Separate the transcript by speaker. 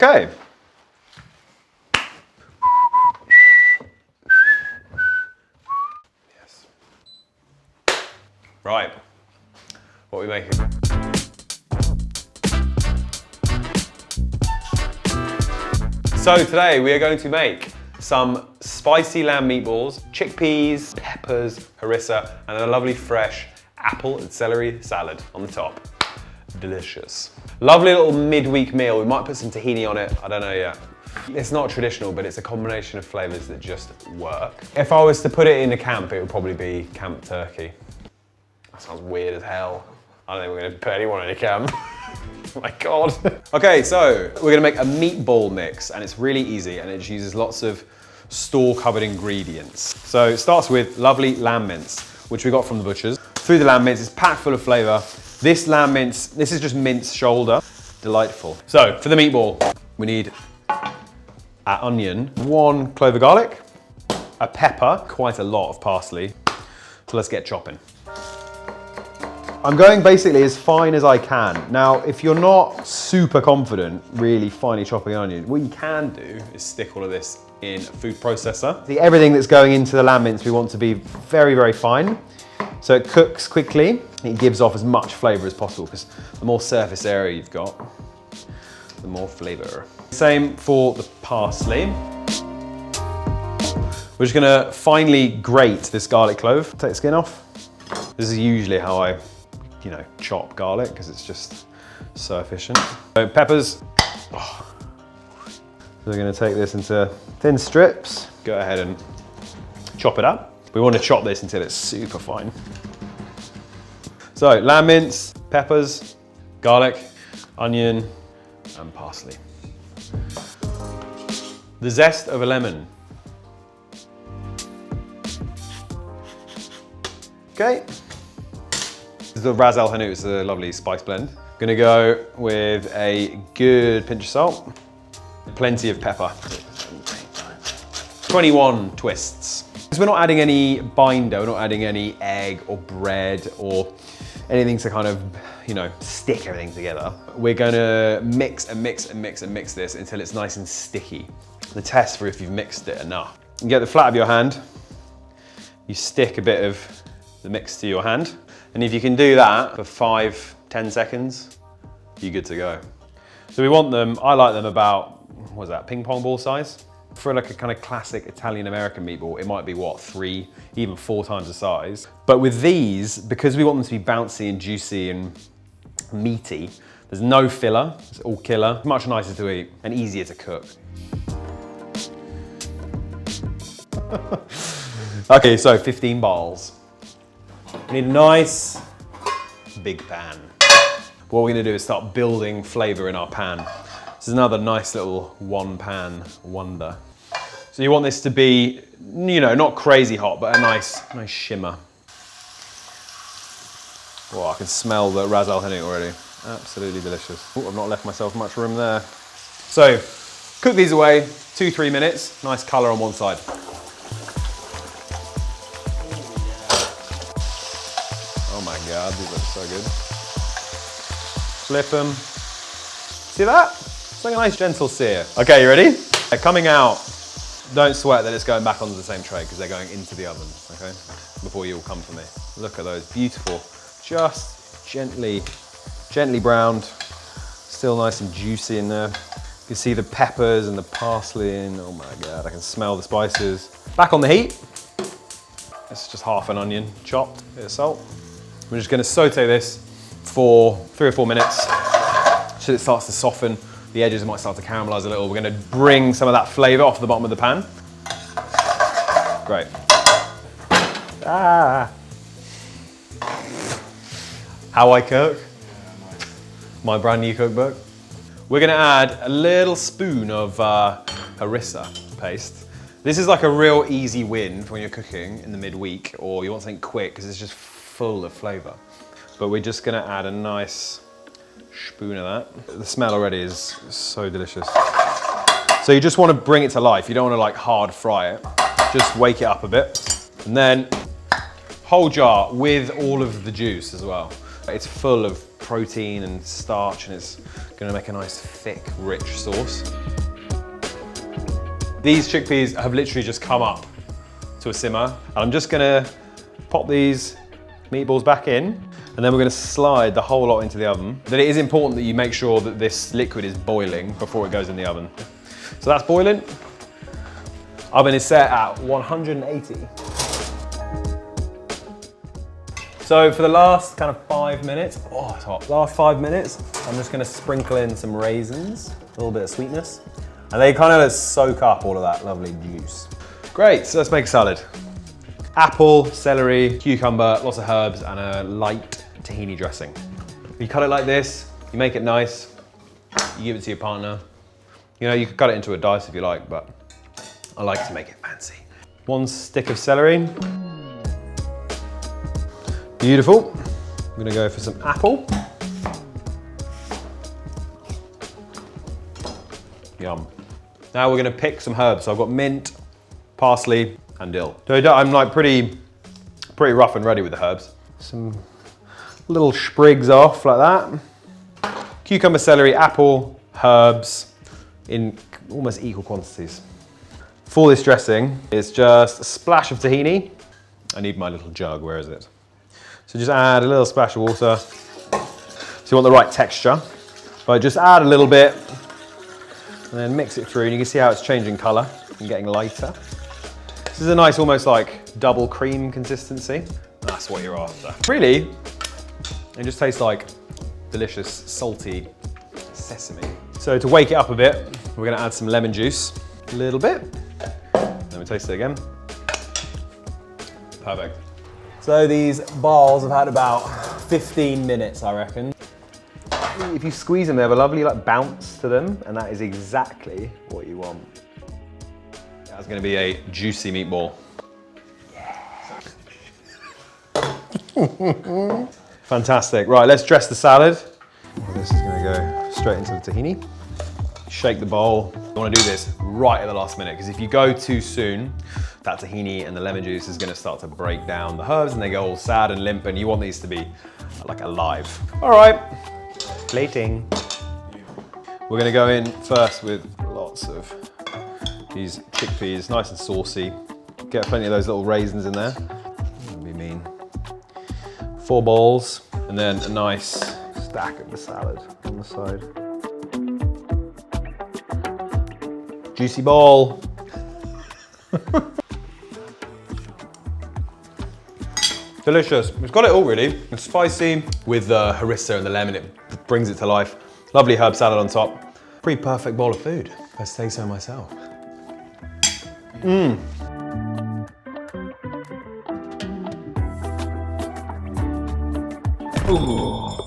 Speaker 1: Okay. Yes. Right. What are we making? So today we are going to make some spicy lamb meatballs, chickpeas, peppers, harissa, and a lovely fresh apple and celery salad on the top. Delicious. Lovely little midweek meal. We might put some tahini on it, I don't know yet. It's not traditional, but it's a combination of flavors that just work. If I was to put it in a camp, it would probably be camp turkey. That sounds weird as hell. I don't think we're gonna put anyone in a camp. Oh my God. Okay, so we're gonna make a meatball mix, and it's really easy, and it uses lots of store-covered ingredients. So it starts with lovely lamb mince, which we got from the butchers. Through the lamb mince, it's packed full of flavor. This lamb mince, this is just minced shoulder. Delightful. So for the meatball, we need an onion, 1 clove of garlic, a pepper, quite a lot of parsley. So let's get chopping. I'm going basically as fine as I can. Now, if you're not super confident really finely chopping an onion, what you can do is stick all of this in a food processor. Everything that's going into the lamb mince we want to be very, very fine. So it cooks quickly. It gives off as much flavor as possible, because the more surface area you've got, the more flavor. Same for the parsley. We're just gonna finely grate this garlic clove. Take the skin off. This is usually how I, chop garlic, because it's just so efficient. So peppers. Oh. So we're gonna take this into thin strips. Go ahead and chop it up. We want to chop this until it's super fine. So lamb mince, peppers, garlic, onion, and parsley. The zest of a lemon. Okay. This is the Ras El Hanout, it's a lovely spice blend. Gonna go with a good pinch of salt, plenty of pepper. 21 twists. We're not adding any binder, we're not adding any egg or bread or anything to kind of, stick everything together. We're gonna mix and mix and mix and mix this until it's nice and sticky. The test for if you've mixed it enough. You get the flat of your hand, you stick a bit of the mix to your hand, and if you can do that for 5-10 seconds, you're good to go. So we want them, I like them about, what is that, ping pong ball size? For like a kind of classic Italian-American meatball, it might be 3, even 4 times the size. But with these, because we want them to be bouncy and juicy and meaty, there's no filler, it's all killer. Much nicer to eat and easier to cook. Okay, so 15 balls. We need a nice big pan. What we're gonna do is start building flavor in our pan. This is another nice little one pan wonder. So you want this to be, not crazy hot, but a nice shimmer. Oh, I can smell the Ras El Hanout already. Absolutely delicious. Oh, I've not left myself much room there. So cook these away, 2-3 minutes. Nice color on one side. Oh my God, these look so good. Flip them. See that? It's like a nice gentle sear. Okay, you ready? They're coming out. Don't sweat that it's going back onto the same tray, because they're going into the oven, okay? Before you all come for me. Look at those, beautiful. Just gently browned. Still nice and juicy in there. You can see the peppers and the parsley, and oh my God, I can smell the spices. Back on the heat. This is just half an onion chopped, bit of salt. We're just gonna saute this for 3 or 4 minutes till it starts to soften. The edges might start to caramelize a little. We're gonna bring some of that flavor off the bottom of the pan. Great. Ah. How I cook. My brand new cookbook. We're gonna add a little spoon of harissa paste. This is like a real easy win for when you're cooking in the midweek, or you want something quick, because it's just full of flavor. But we're just gonna add a nice spoon of that. The smell already is so delicious. So you just want to bring it to life. You don't want to like hard fry it. Just wake it up a bit. And then whole jar with all of the juice as well. It's full of protein and starch, and it's Gonna make a nice, thick, rich sauce. These chickpeas have literally just come up to a simmer. And I'm just gonna pop these meatballs back in, and then we're gonna slide the whole lot into the oven. But it is important that you make sure that this liquid is boiling before it goes in the oven. So that's boiling. Oven is set at 180. So for the last kind of 5 minutes, oh, it's hot. Last 5 minutes, I'm just gonna sprinkle in some raisins, a little bit of sweetness, and they kind of soak up all of that lovely juice. Great, so let's make a salad. Apple, celery, cucumber, lots of herbs, and a light tahini dressing. You cut it like this, you make it nice, you give it to your partner. You know, you could cut it into a dice if you like, but I like to make it fancy. 1 stick of celery. Beautiful. I'm gonna go for some apple. Yum. Now we're gonna pick some herbs. So I've got mint, parsley, and dill. So I'm like pretty rough and ready with the herbs. Some little sprigs off like that. Cucumber, celery, apple, herbs in almost equal quantities. For this dressing, it's just a splash of tahini. I need my little jug, where is it? So just add a little splash of water. So you want the right texture. But just add a little bit and then mix it through, and you can see how it's changing color and getting lighter. This is a nice, almost like double cream consistency. That's what you're after. Really, it just tastes like delicious, salty sesame. So to wake it up a bit, we're gonna add some lemon juice, a little bit. Let me taste it again. Perfect. So these balls have had about 15 minutes, I reckon. If you squeeze them, they have a lovely like bounce to them, and that is exactly what you want. That's gonna be a juicy meatball. Yeah. Fantastic. Right, let's dress the salad. This is gonna go straight into the tahini. Shake the bowl. You wanna do this right at the last minute, because if you go too soon, that tahini and the lemon juice is gonna start to break down the herbs and they go all sad and limp, and you want these to be like alive. All right, plating. We're gonna go in first with lots of these chickpeas, nice and saucy. Get plenty of those little raisins in there. That'd be mean. 4 balls, and then a nice stack of the salad on the side. Juicy ball. Delicious. It's got it all really. It's spicy with the harissa and the lemon. It brings it to life. Lovely herb salad on top. Pretty perfect bowl of food, if I say so myself. Mmm. Ooh.